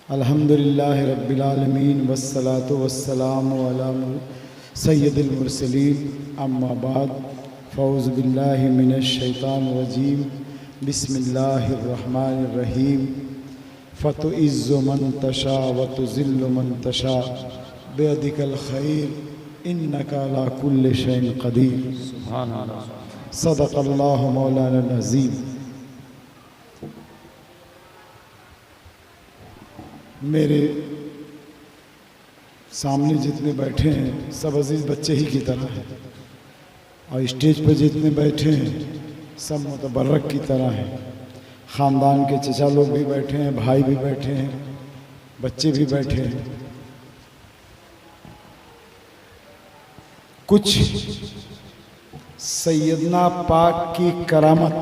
अल्हम्दुलिल्लाह रब्बिल आलमीन वस्सलातु वस्सलामु अला सय्यिदिल मुरसलीन अम्मा बाद फ़ौज़ बिल्लाहि मिनश शैतानिर रजीम बिस्मिल्लाहिर रहमानिर रहीम फ़तुइज़्ज़ु मन तशा व तुज़िल्लु मन तशा बियदिकल खैर इन्नका अला कुल्लि शैइन क़दीर। सुब्हानअल्लाह। सदक़ल्लाहु मौलाना अज़ीम। मेरे सामने जितने बैठे हैं सब अजीज़ बच्चे ही की तरह हैं और स्टेज पर जितने बैठे हैं सब मुतबर्रक की तरह हैं। ख़ानदान के चचा लोग भी बैठे हैं, भाई भी बैठे हैं, बच्चे भी बैठे हैं। कुछ सैयदना पाक की करामत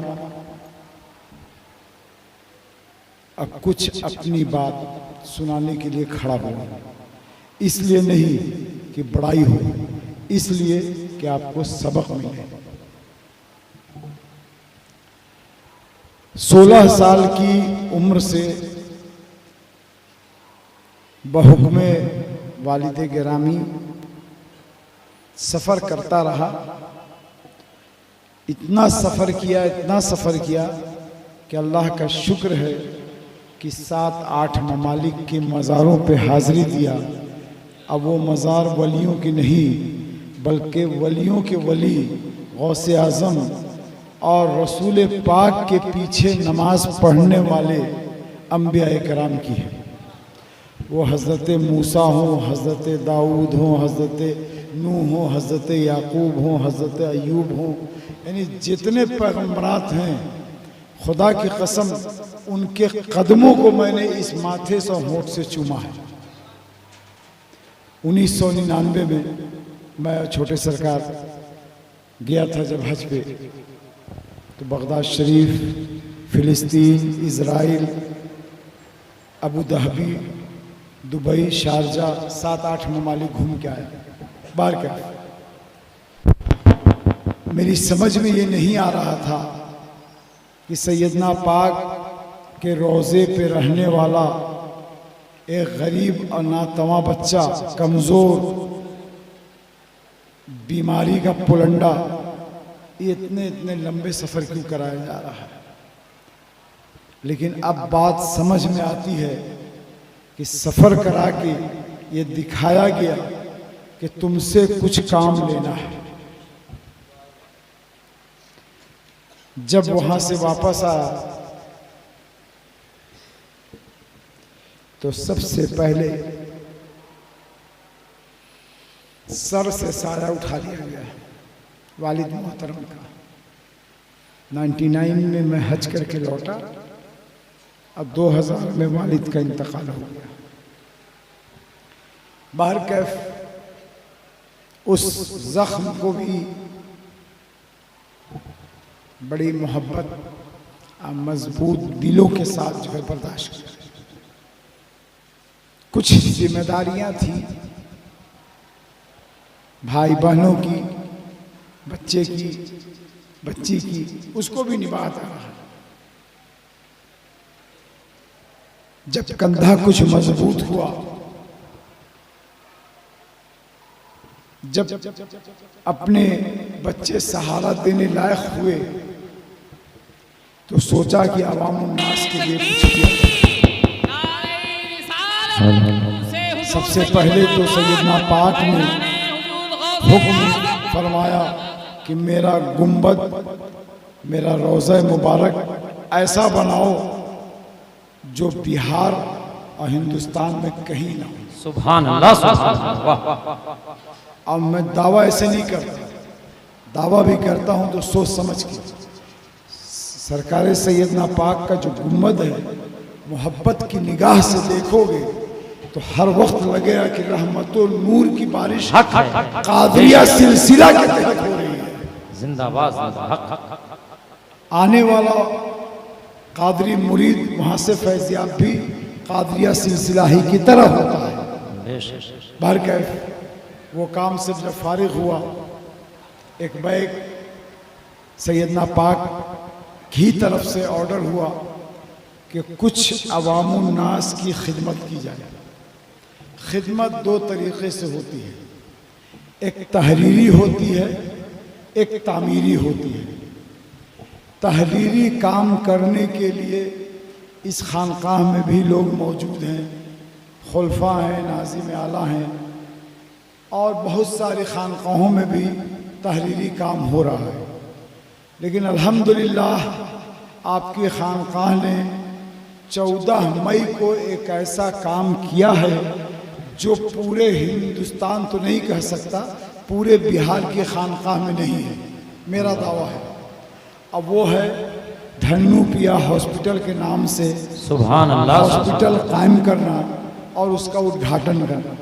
और कुछ अपनी बात सुनाने के लिए खड़ा हुआ, इसलिए नहीं कि बड़ाई हो, इसलिए कि आपको सबक मिले। 16 साल की उम्र से बहुक्मे वालिद गिरामी सफ़र करता रहा। इतना सफ़र किया कि अल्लाह का शुक्र है कि 7-8 ममालिक के मज़ारों पे हाज़िरी दिया। अब वो मज़ार वलियों के नहीं बल्कि वलियों के वली गौसे आज़म और रसूल पाक के पीछे नमाज पढ़ने वाले अंबिया कराम की है। वो हज़रत मूसा हों, हज़रत दाऊद हों, हज़रत नूह हों, हज़रत याकूब हों, हज़रत अय्यूब हों, यानी जितने पैगम्बरात हैं, खुदा की कसम उनके कदमों को मैंने इस माथे से होंठ से चूमा है। 1999 में मैं छोटे सरकार गया था जब हज पे, तो बगदाद शरीफ, फ़िलिस्तीन, Israel, Abu Dhabi, Dubai, Sharjah 7-8 ममालिक घूम के आया। बार क्या मेरी समझ में ये नहीं आ रहा था कि सैयदना पाक के रोज़े पे रहने वाला एक गरीब और नातवा बच्चा, कमज़ोर, बीमारी का पुलंडा, ये इतने लंबे सफ़र क्यों कराया जा रहा है। लेकिन अब बात समझ में आती है कि सफ़र करा के ये दिखाया गया कि तुमसे कुछ काम लेना है। जब वहाँ से वापस आया तो सबसे पहले सर से साया उठा लिया गया वालिद मोहतरम का। 99 में मैं हज करके लौटा, अब 2000 में वालिद का इंतकाल हो गया। बाहर कैफ उस जख्म को भी बड़ी मोहब्बत और मजबूत दिलों के साथ जो है बर्दाश्त किया। कुछ जिम्मेदारियां थी भाई बहनों की, बच्चे की, बच्ची की, उसको भी निभाता रहा। जब कंधा कुछ मजबूत हुआ, जब अपने बच्चे सहारा देने लायक हुए, तो सोचा कि अवामुन्नास के लिए कुछ किया। सबसे पहले तो सैयदना पाक ने हुक्म फरमाया कि मेरा गुंबद, मेरा रोज़ा मुबारक ऐसा बनाओ जो बिहार और हिंदुस्तान में कहीं ना हो। सुभान अल्लाह, सुभान अल्लाह। अब मैं दावा ऐसे नहीं करता, दावा भी करता हूं तो सोच समझ के। सरकार सैयदना पाक का जो गुंबद है, मोहब्बत की निगाह से देखोगे तो हर वक्त लगेगा कि रहमतुल नूर की बारिश कादरिया सिलसिला के तहत हो रही है। जिंदाबाद। आने वाला कादरी मुरीद वहां से फैज़याब भी कादरिया सिलसिला ही की तरह होता है। बाहर कैफ वो काम से जब फारिग हुआ, एक बैग सैयदना पाक की तरफ से ऑर्डर हुआ कि कुछ अवामुन्नास की खिदमत की जाए। खिदमत दो तरीक़े से होती है, एक तहरीरी होती है, एक तामीरी होती है। तहरीरी काम करने के लिए इस खानकाह में भी लोग मौजूद हैं, खुलफा हैं, नाज़िम आला हैं, और बहुत सारी खानकाहों में भी तहरीरी काम हो रहा है। लेकिन अल्हम्दुलिल्लाह आपकी खानकाह ने 14 मई को एक ऐसा काम किया है जो पूरे हिंदुस्तान तो नहीं कह सकता, पूरे बिहार की खानकाह में नहीं है, मेरा दावा है। अब वो है धन्नू पिया हॉस्पिटल के नाम से सुभान अल्लाह, हॉस्पिटल कायम करना और उसका उद्घाटन करना।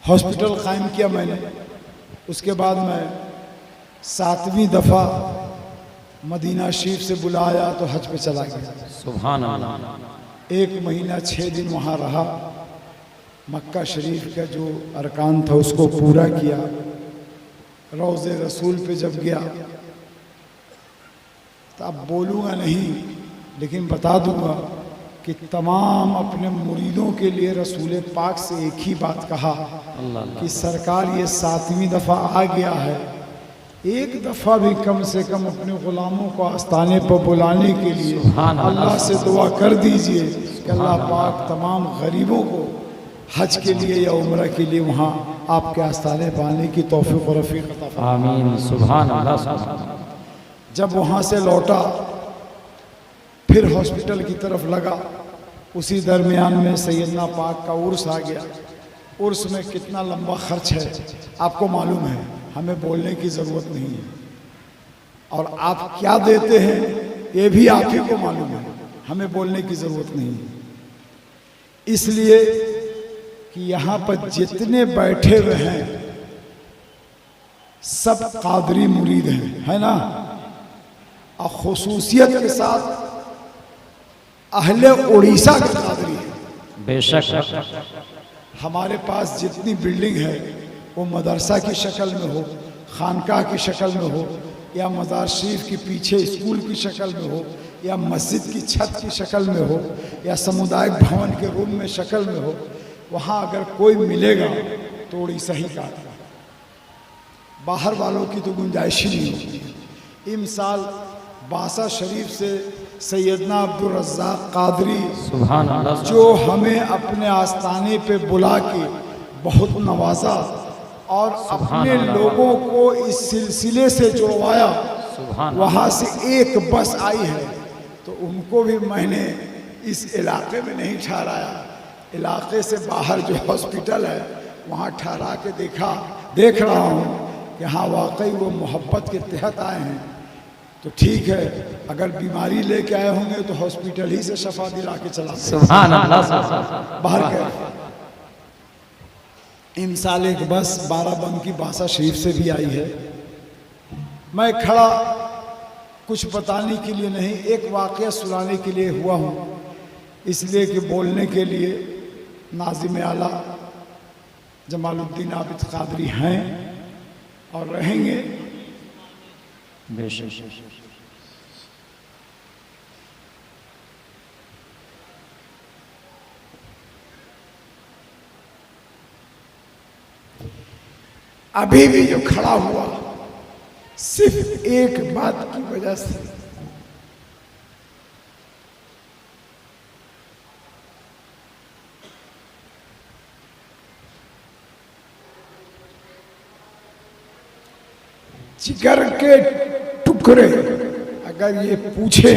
हॉस्पिटल कायम किया मैंने, उसके बाद मैं 7वीं दफ़ा मदीना शरीफ से बुलाया तो हज पे चला गया। सुभान अल्लाह। 1 महीना 6 दिन वहाँ रहा, मक्का शरीफ का जो अरकान था उसको पूरा किया। रोज़े रसूल पे जब गया तो अब बोलूँगा नहीं, लेकिन बता दूँगा कि तमाम अपने मुरीदों के लिए रसूल पाक से एक ही बात कहा कि सरकार ये 7वीं दफ़ा आ गया है, एक दफ़ा भी कम से कम अपने ग़ुलामों को आस्थाने पर बुलाने के लिए अल्लाह से दुआ कर दीजिए कि अल्लाह पाक तमाम गरीबों को हज के लिए या उम्रा के लिए वहाँ आपके आस्थाने पर आने की तौफीक और रफ़ीक अता फरमाए। आमीन। सुभान अल्लाह। जब वहाँ से लौटा फिर हॉस्पिटल की तरफ लगा, उसी दरमियान में सैयदना पाक का उर्स आ गया। उर्स में कितना लंबा खर्च है आपको मालूम है, हमें बोलने की ज़रूरत नहीं है, और आप क्या देते हैं ये भी आप ही को मालूम है, हमें बोलने की ज़रूरत नहीं है। इसलिए कि यहाँ पर जितने बैठे हुए हैं सब कादरी मुरीद हैं, है ना, और खुसूसियत के साथ अहले उड़ीसा के कादरी हैं। बेशक हमारे पास जितनी बिल्डिंग है वो मदरसा की शक्ल में हो, खानकाह की शक्ल में हो, या मज़ार शरीफ के पीछे स्कूल की शक्ल में हो, या मस्जिद की छत की शक्ल में हो, या सामुदायिक भवन के रूम में शक्ल में हो, वहाँ अगर कोई मिलेगा तो उड़ीसा ही का, बाहर वालों की तो गुंजाइश ही नहीं होती। इमसाल बासा शरीफ से सैयदना अब्दुल रज़्ज़ाक़ कादरी सुभान अल्लाह, जो हमें अपने आस्थाने पे बुला के बहुत नवाजा और अपने लोगों को इस सिलसिले से जुड़वाया, वहाँ से एक बस आई है तो उनको भी मैंने इस इलाके में नहीं ठहराया, इलाके से बाहर जो हॉस्पिटल है वहाँ ठहरा के देख रहा हूँ कि हाँ वाकई वो मोहब्बत के तहत आए हैं। तो ठीक है, अगर बीमारी लेके आए होंगे तो हॉस्पिटल ही से शफा दिला के चला सुभान अल्लाह। बाहर के इमसाल एक बस 12 बंद की बासा शरीफ से भी आई है। मैं खड़ा कुछ बताने के लिए नहीं, एक वाक़या सुनाने के लिए हुआ हूँ, इसलिए कि बोलने के लिए नाज़िम आला जमालुद्दीन आबिद कादरी हैं और रहेंगे। बेशक अभी भी जो खड़ा हुआ सिर्फ एक बात की वजह से, जिगर के टुकड़े अगर ये पूछे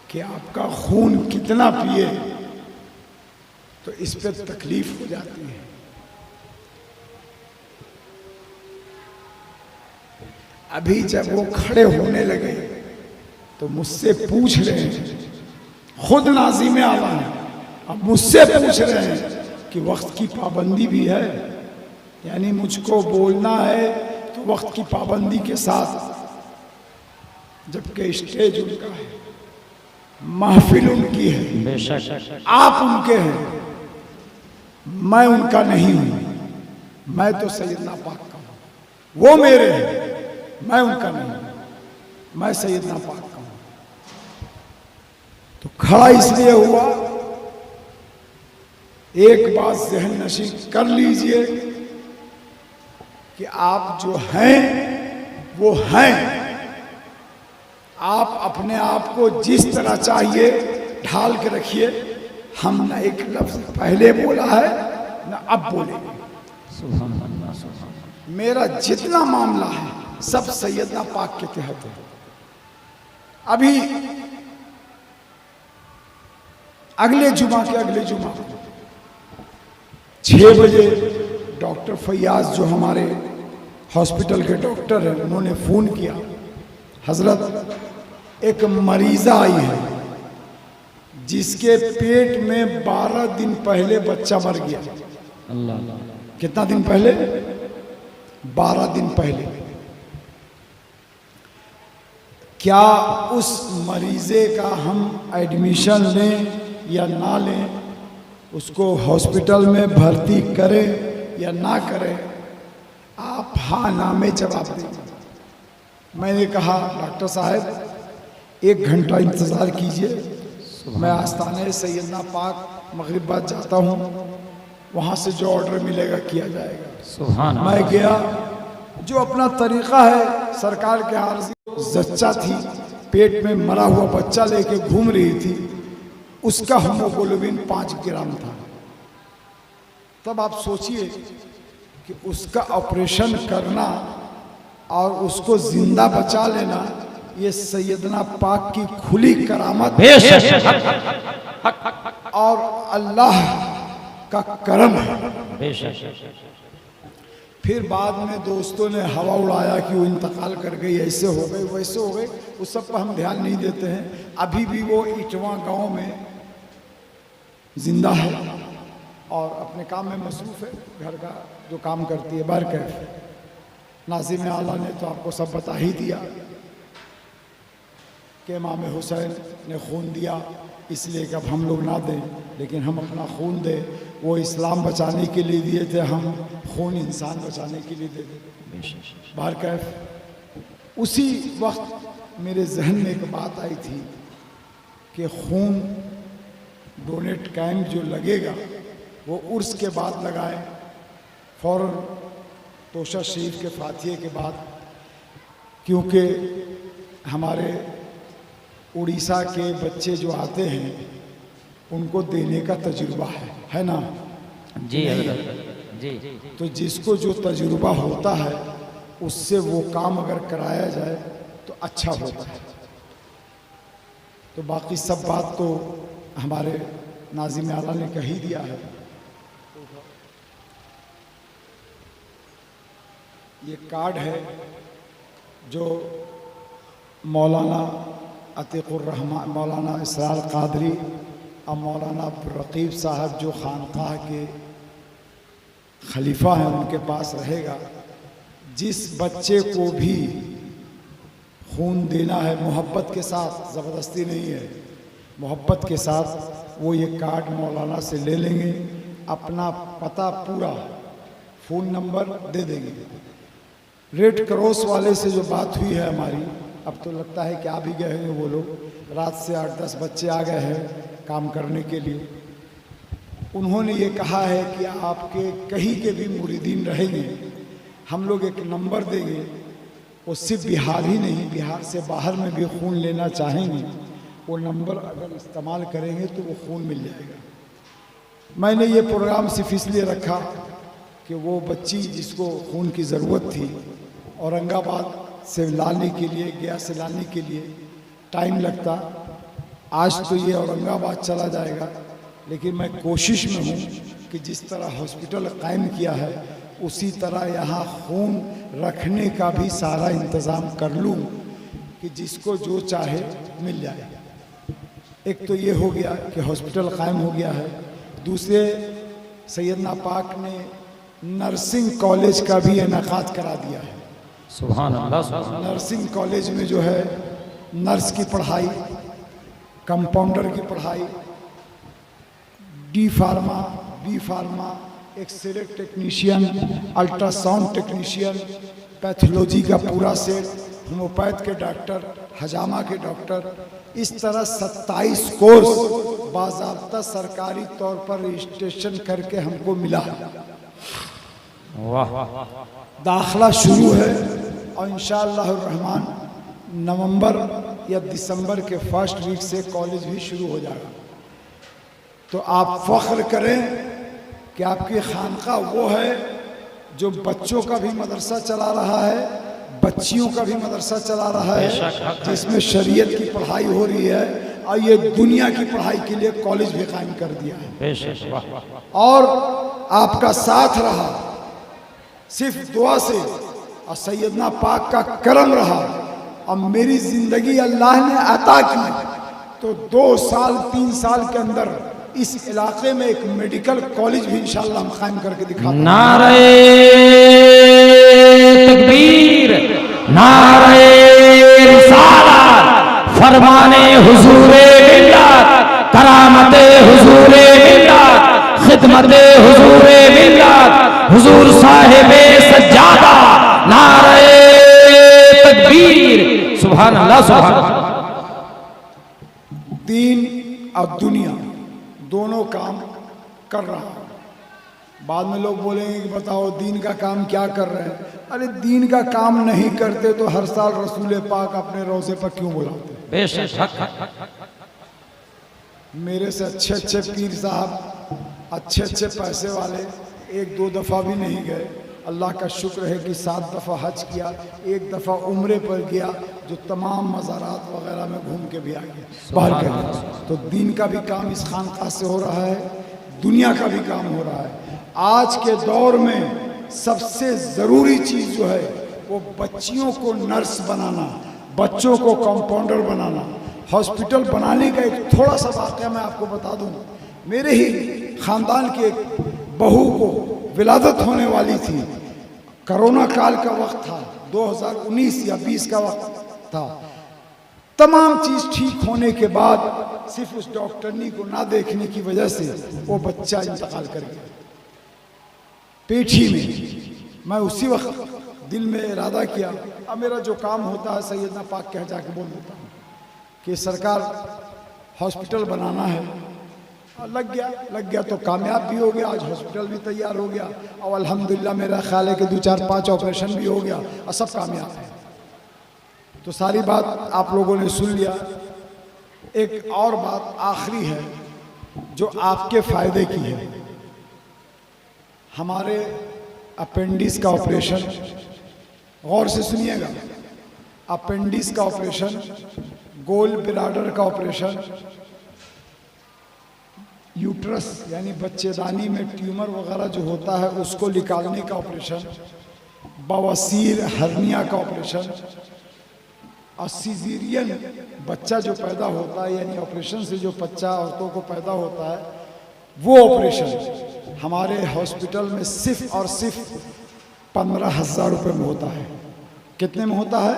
कि आपका खून कितना पिए तो इस पे तकलीफ हो जाती है। अभी जब वो खड़े होने लगे तो मुझसे पूछ रहे हैं, खुद नाज़िम आला है, अब मुझसे पूछ रहे हैं कि वक्त की पाबंदी भी है, यानी मुझको बोलना है तो वक्त की पाबंदी के साथ, जबकि स्टेज उनका है, महफिल उनकी है, बेशक आप उनके हैं, मैं उनका नहीं हूं, मैं तो सैयदना पाक का हूं, वो मेरे हैं। मैं उनका नहीं हूं, मैं सैयदना पाक का हूं। तो खड़ा इसलिए हुआ, एक बात ज़हन नशी कर लीजिए कि आप जो हैं वो हैं। आप अपने आप को जिस तरह चाहिए ढाल के रखिए। हम न एक लफ्ज पहले बोला है न अब बोलेंगे। सुभान अल्लाह, सुभान अल्लाह। मेरा जितना मामला है सब सैयदना पाक के तहत है। अभी अगले जुमा के अगले जुमा को 6 बजे डॉक्टर फैयाज जो हमारे हॉस्पिटल के डॉक्टर हैं, उन्होंने फ़ोन किया, हजरत एक मरीज़ा आई है जिसके पेट में 12 दिन पहले बच्चा मर गया। अल्लाह, कितना दिन पहले? 12 दिन पहले। क्या उस मरीज़े का हम एडमिशन लें या ना लें, उसको हॉस्पिटल में भर्ती करें या ना करें? आप हाँ ना में जवाब दें। मैंने कहा डॉक्टर साहब 1 घंटा इंतज़ार कीजिए, मैं आस्थाने सैयदना पाक मगरिब बाद जाता हूँ, वहाँ से जो ऑर्डर मिलेगा किया जाएगा। सुभान अल्लाह। मैं गया, जो अपना तरीक़ा है, सरकार के आर्ज़ी जच्चा थी, पेट में मरा हुआ बच्चा लेके घूम रही थी, उसका हीमोग्लोबिन 5 ग्राम था। तब आप सोचिए कि उसका ऑपरेशन करना और उसको जिंदा बचा लेना, ये सैयदना पाक की खुली करामत और अल्लाह का करम है। फिर बाद में दोस्तों ने हवा उड़ाया कि वो इंतकाल कर गई, ऐसे हो गए वैसे हो गए, उस सब पर हम ध्यान नहीं देते हैं। अभी भी वो इटवा गांव में जिंदा है और अपने काम में मसरूफ़ है, घर का जो काम करती है। बरकैफ नाज़िम आला ने तो आपको सब बता ही दिया कि इमाम हुसैन ने खून दिया, इसलिए कि अब हम लोग ना दें, लेकिन हम अपना खून दें। वो इस्लाम बचाने के लिए दिए थे, हम खून इंसान बचाने के लिए दे दें। बहरकैफ उसी वक्त मेरे जहन में एक बात आई थी कि खून डोनेट कैंप जो लगेगा वो उर्स के बाद लगाएं, फ़ौरन तोशा शरीफ के फातिहे के बाद, क्योंकि हमारे उड़ीसा के बच्चे जो आते हैं उनको देने का तजुर्बा है ना जी हजरत जी। तो जिसको जो तजुर्बा होता है उससे वो काम अगर कराया जाए तो अच्छा होता है। तो बाकी सब बात तो हमारे नाज़िम आला ने कह ही दिया है। ये कार्ड है जो मौलाना अतीकुर रहमान, मौलाना इसरार कादरी और मौलाना अब्दुल रकीब साहब जो खानकाह के खलीफा हैं उनके पास रहेगा। जिस बच्चे को भी खून देना है मोहब्बत के साथ, ज़बरदस्ती नहीं है, मोहब्बत के साथ वो ये कार्ड मौलाना से ले लेंगे, अपना पता पूरा फ़ोन नंबर दे देंगे। रेड क्रॉस वाले से जो बात हुई है हमारी, अब तो लगता है कि आ भी गए हैं वो लोग, रात से 8-10 बच्चे आ गए हैं काम करने के लिए। उन्होंने ये कहा है कि आपके कहीं के भी मुरीदीन रहेंगे, हम लोग एक नंबर देंगे, वो सिर्फ बिहार ही नहीं, बिहार से बाहर में भी खून लेना चाहेंगे, वो नंबर अगर इस्तेमाल करेंगे तो वो खून मिल जाएगा। मैंने ये प्रोग्राम सिर्फ इसलिए रखा कि वो बच्ची जिसको खून की ज़रूरत थी औरंगाबाद से लाने के लिए, गया से लाने के लिए टाइम लगता, आज तो ये औरंगाबाद चला जाएगा, लेकिन मैं कोशिश में हूँ कि जिस तरह हॉस्पिटल कायम किया है उसी तरह यहाँ खून रखने का भी सारा इंतज़ाम कर लूँ कि जिसको जो चाहे मिल जाए। एक तो ये हो गया कि हॉस्पिटल कायम हो गया है, दूसरे सैयदना पाक ने नर्सिंग कॉलेज का भी इनेकाद करा दिया है। सुभान अल्लाह। नर्सिंग कॉलेज में जो है नर्स की पढ़ाई, कंपाउंडर की पढ़ाई, D pharma, B pharma, x-ray technician, ultrasound technician, pathology का पूरा सेट, होम्योपैथ के डॉक्टर, हजामा के डॉक्टर, इस तरह 27 कोर्स बाज़ाब्ता सरकारी तौर पर रजिस्ट्रेशन करके हमको मिला। वाह दाखला शुरू है और इंशाअल्लाह रहमान नवंबर या दिसंबर के फर्स्ट वीक से कॉलेज भी शुरू हो जाएगा। तो आप फख्र करें कि आपकी खानका वो है जो बच्चों का भी मदरसा चला रहा है, बच्चियों का भी मदरसा चला रहा है, जिसमें शरीयत की पढ़ाई हो रही है और ये दुनिया की पढ़ाई के लिए कॉलेज भी कायम कर दिया है। और आपका साथ रहा सिर्फ दुआ से और सैयदना पाक का करम रहा और मेरी जिंदगी अल्लाह ने अता की। तो 2 साल 3 साल के अंदर इस इलाके में एक मेडिकल कॉलेज भी इंशाअल्लाह हम कायम करके दिखाते हैं। नारे तकबीर, नारे रिसालत, फरमाने हुजूरे मिल्लत, करामते हुजूरे मिल्लत, खिदमते हुजूरे मिल्लत, हुजूर साहिबे सज्जादा, नारे तकबीर, सुभान अल्लाह सुभान अल्लाह। दीन और दुनिया दोनों काम कर रहा है। बाद में लोग बोलेंगे कि बताओ दीन का काम क्या कर रहे हैं। अरे दीन का काम नहीं करते तो हर साल रसूल पाक अपने रोज़े पर क्यों बुलाते? बेशक मेरे से अच्छे अच्छे पीर साहब, अच्छे अच्छे पैसे वाले 1-2 दफ़ा भी नहीं गए। अल्लाह का शुक्र है कि 7 दफ़ा हज किया, 1 दफ़ा उम्रे पर गया, जो तमाम मज़ारात वगैरह में घूम के भी आ गया बाहर के। तो दीन का भी काम इस खानका से हो रहा है, दुनिया का भी काम हो रहा है। आज के दौर में सबसे ज़रूरी चीज़ जो है वो बच्चियों को नर्स बनाना, बच्चों को कंपाउंडर बनाना। हॉस्पिटल बनाने का एक थोड़ा सा वाक़या मैं आपको बता दूँ। मेरे ही ख़ानदान के एक बहू को विलादत होने वाली थी। कोरोना काल का वक्त था, 2019 या 20 का वक्त था। तमाम चीज़ ठीक होने के बाद सिर्फ उस डॉक्टरनी को ना देखने की वजह से वो बच्चा इंतकाल कर गया पेठी में। मैं उसी वक्त दिल में इरादा किया, अब मेरा जो काम होता है सैयदना पाक कह जाके बोल देता हूँ कि सरकार हॉस्पिटल बनाना है। लग गया तो कामयाब भी हो गया। आज हॉस्पिटल भी तैयार हो गया और अल्हम्दुलिल्लाह मेरा ख्याल है कि 2-4-5 ऑपरेशन भी हो गया और सब कामयाब है। तो सारी बात आप लोगों ने सुन लिया। एक और बात आखिरी है जो आपके फ़ायदे की है। हमारे अपेंडिक्स का ऑपरेशन, गौर से सुनिएगा, अपेंडिक्स का ऑपरेशन, गोल ब्लैडर का ऑपरेशन, यूट्रस यानी बच्चेदानी में ट्यूमर वगैरह जो होता है उसको निकालने का ऑपरेशन, बवासीर हर्निया का ऑपरेशन और सीज़ेरियन बच्चा जो पैदा होता है यानी ऑपरेशन से जो बच्चा औरतों को पैदा होता है वो ऑपरेशन हमारे हॉस्पिटल में सिर्फ और सिर्फ 15,000 रुपये में होता है। कितने में होता है?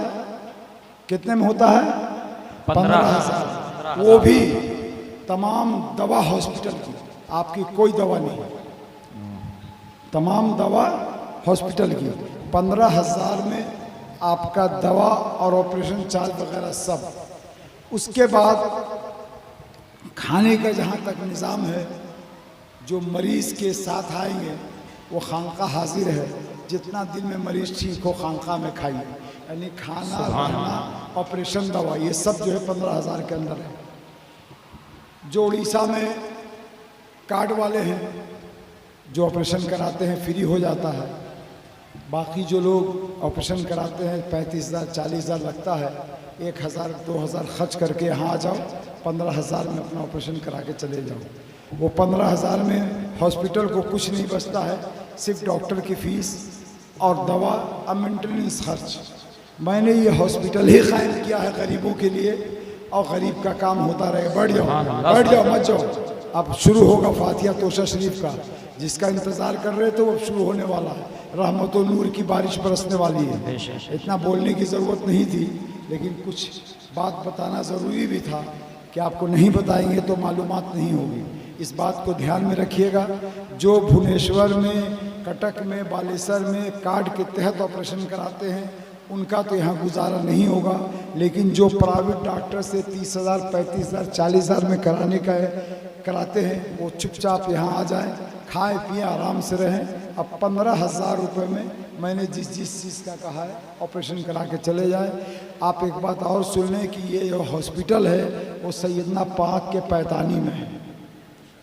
कितने में होता है? 15,000। वो भी तमाम दवा हॉस्पिटल की, आपकी कोई दवा नहीं, तमाम दवा हॉस्पिटल की। 15,000 में आपका दवा और ऑपरेशन चार्ज वगैरह सब। उसके बाद खाने का जहाँ तक निज़ाम है, जो मरीज़ के साथ आएंगे वो खानका हाजिर है। जितना दिन में मरीज़ ठीक हो खानका में खाइए, यानी खाना, रहना, ऑपरेशन, दवा, ये सब जो है 15,000 के अंदर है। जो उड़ीसा में कार्ड वाले हैं जो ऑपरेशन कराते हैं फ्री हो जाता है। बाकी जो लोग ऑपरेशन कराते हैं 35,000 40,000 लगता है। 1,000-2,000 खर्च करके यहाँ आ जाओ, 15,000 में अपना ऑपरेशन करा के चले जाओ। वो 15,000 में हॉस्पिटल को कुछ नहीं बचता है, सिर्फ डॉक्टर की फ़ीस और दवा और मेंटेनेंस खर्च। मैंने ये हॉस्पिटल ही कायम किया है गरीबों के लिए और गरीब का काम होता रहे। बैठ जाओ मत जाओ। अब शुरू होगा फातिहा तोशा शरीफ का, जिसका इंतज़ार कर रहे थे वो अब शुरू होने वाला है। रहमत और नूर की बारिश बरसने वाली है। इतना बोलने की ज़रूरत नहीं थी, लेकिन कुछ बात बताना ज़रूरी भी था कि आपको नहीं बताएंगे तो मालूमात नहीं होगी। इस बात को ध्यान में रखिएगा। जो भुवनेश्वर में कटक में, बालेसर में कार्ड के तहत ऑपरेशन कराते हैं, उनका तो यहाँ गुजारा नहीं होगा। लेकिन जो प्राइवेट डॉक्टर से 30,000, 35,000, 40,000 में कराते हैं, वो चुपचाप यहाँ आ जाएं, खाएं पिएं, आराम से रहें। अब 15,000 रुपये में मैंने जिस चीज़ का कहा है ऑपरेशन करा के चले जाए। आप एक बात और सुन लें कि ये जो हॉस्पिटल है वो सैयदना पाक के पैतानी में है,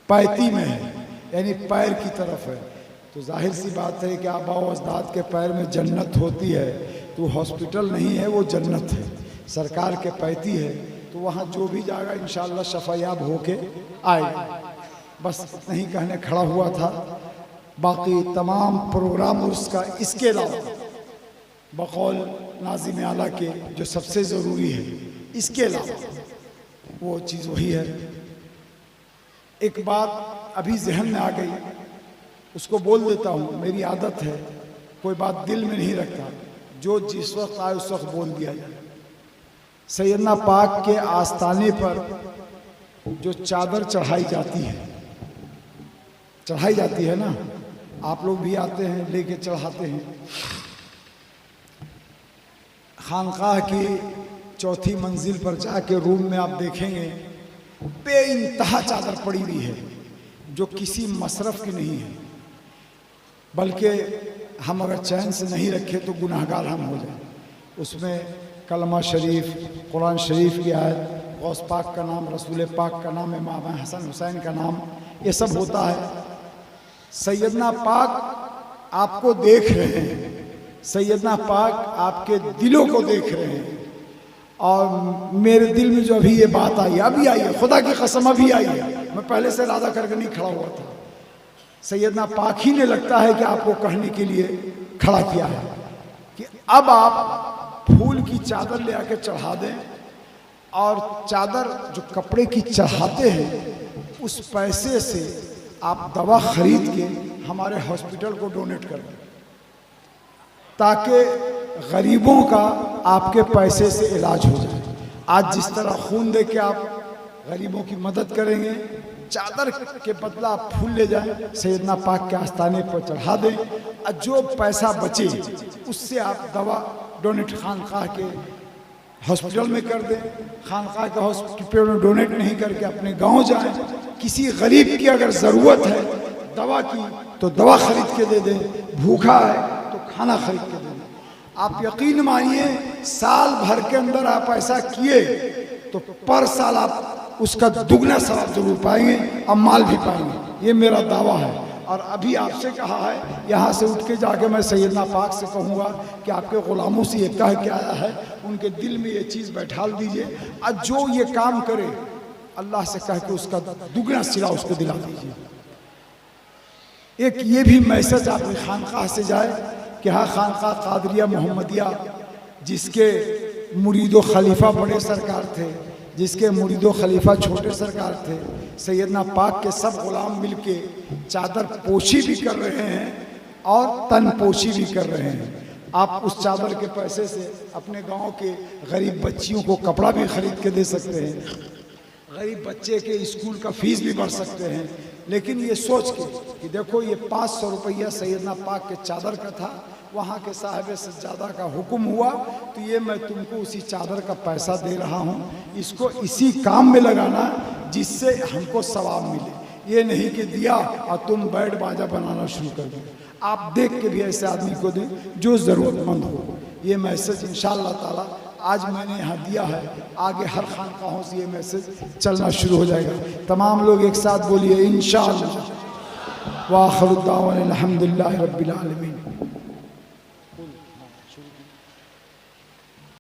पैती में है, यानी पैर की तरफ है। तो जाहिर सी बात है कि आबा व अजदाद के पैर में जन्नत होती है, तो हॉस्पिटल नहीं है, वो जन्नत है, सरकार के पैती है। तो वहाँ जो भी जाएगा इंशाअल्लाह शफायाब होके आएगा। बस इतना ही कहने खड़ा हुआ था। बाकी तमाम प्रोग्राम उसका इसके अलावा बकौल नाज़िम आला के जो सबसे ज़रूरी है, इसके अलावा वो चीज़ वही है। एक बात अभी जहन में आ गई, उसको बोल देता हूँ, मेरी आदत है, कोई बात दिल में नहीं रखता, जो जिस वक्त आए उस वक्त बोल दिया जाए। सैयदना पाक के आस्ताने पर जो चादर चढ़ाई जाती है ना, आप लोग भी आते हैं लेके चढ़ाते हैं। खानकाह की चौथी मंजिल पर जाके रूम में आप देखेंगे बेइंतहा चादर पड़ी हुई है, जो किसी मसरफ की नहीं है, बल्कि हम अगर चैन से नहीं रखे तो गुनाहगार हम हो जाए। उसमें कलमा शरीफ, कुरान शरीफ की आयत, गौस पाक का नाम, रसूल पाक का नाम, इमाम हसन हुसैन का नाम, ये सब होता है। सैयदना पाक आपको देख रहे हैं, सैयदना पाक आपके दिलों को देख रहे हैं। और मेरे दिल में जो अभी ये बात आई, अभी आई है, खुदा की कसम अभी आई है, मैं पहले से इरादा करके नहीं खड़ा हुआ था। सैयदना पाक ही ने लगता है कि आपको कहने के लिए खड़ा किया है कि अब आप फूल की चादर ले आके चढ़ा दें, और चादर जो कपड़े की चढ़ाते हैं उस पैसे से आप दवा खरीद के हमारे हॉस्पिटल को डोनेट कर दें, ताकि गरीबों का आपके पैसे से इलाज हो जाए। आज जिस तरह खून दे के आप गरीबों की मदद करेंगे, चादर के बदला आप फूल ले जाएं, सैयदना पाक के आस्ताने पर चढ़ा दें, और जो पैसा बचे उससे आप दवा डोनेट खानकाह के हॉस्पिटल में कर दें। खानकाह के हॉस्पिटल में डोनेट नहीं करके अपने गांव जाएं। किसी गरीब की अगर ज़रूरत है दवा की तो दवा खरीद के दे दें, भूखा है तो खाना खरीद के दे दें। आप यकीन मानिए, साल भर के अंदर आप ऐसा किए तो पर साल आप उसका दुगना सवाब जरूर पाएंगे और माल भी पाएंगे, ये मेरा दावा है। और अभी आपसे कहा है, यहाँ से उठ के जाके मैं सैयदना पाक से कहूँगा कि आपके ग़ुलामों से ये कह के आया है, उनके दिल में ये चीज़ बैठाल दीजिए, और जो ये काम करे अल्लाह से कह के उसका दुगना सिला उसको दिला दीजिए। एक ये भी मैसेज आपकी खानकाह से जाए कि हाँ, खानकाह कादरिया मोहम्मदिया, जिसके मुरीदो खलीफा बड़े सरकार थे, जिसके मुरीदो खलीफा छोटे सरकार थे, सैयदना पाक के सब गुलाम मिलके चादर पोशी भी कर रहे हैं और तन पोशी भी कर रहे हैं। आप उस चादर के पैसे से अपने गांव के गरीब बच्चियों को कपड़ा भी खरीद के दे सकते हैं, गरीब बच्चे के स्कूल का फीस भी भर सकते हैं। लेकिन ये सोच के कि देखो ये 500 रुपया सैयदना पाक के चादर का था, वहाँ के साहिब सज्जादा का हुक्म हुआ, तो ये मैं तुमको उसी चादर का पैसा दे रहा हूँ, इसको इसी काम में लगाना जिससे हमको सवाब मिले। ये नहीं कि दिया और तुम बैंड बाजा बनाना शुरू कर दो। आप देख के भी ऐसे आदमी को दें जो ज़रूरतमंद हो। ये मैसेज इंशाअल्लाह ताला आज मैंने यहाँ दिया है, आगे हर खानकाहों से ये मैसेज चलना शुरू हो जाएगा। तमाम लोग एक साथ बोलिए इंशाअल्लाह। व आखिरु दावाना अल्हम्दुलिल्लाहि रब्बिल आलमीन।